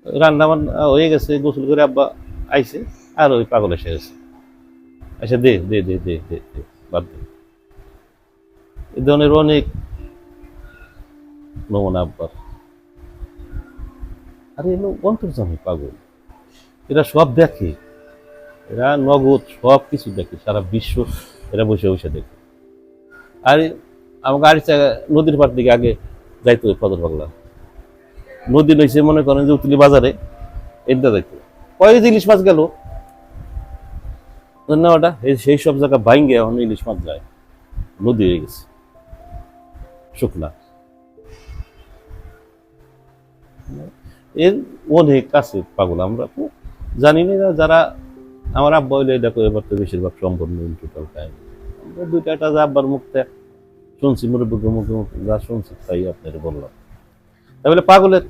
রান্না বান্না হয়ে গেছে, গোসল করে আব্বা আইছে, আর ওই পাগল এসে গেছে। আচ্ছা, দে দে দে দে দে দে, বাদ দে। এই ধরনের অনেক নমুনা আব্বার। আরে এলো অন্তর্জামী পাগল, এরা সব দেখে, এরা নগদ সব কিছু দেখে, সারা বিশ্ব এরা বসে বসে দেখে। আর আমাকে আরিচা নদীর পাড় দিকে আগে যাইতো ওই ফদর পাগলা। নদী লইছে মনে করেন যে উতলি বাজারে, এটা যাইতো। কয় ইলিশ মাছ গেল না, ওটা সেই সব জায়গা বাইঙ্গে এখন ইলিশ মাছ যায়, নদী হয়ে গেছে শুকনা। এর অনেক কাছে পাগল, আমরা তো জানি না। যারা আমার আব্বা হইলে এটা করে, এবার তো বেশিরভাগ সম্পূর্ণ টোটাল কাহিনী। আমরা দুইটা একটা যা আব্বার মুখতে শুনছি, মুরব্বীর মুখে মুখে যা শুনছি তাই আপনার বললাম। তাহলে পাগলের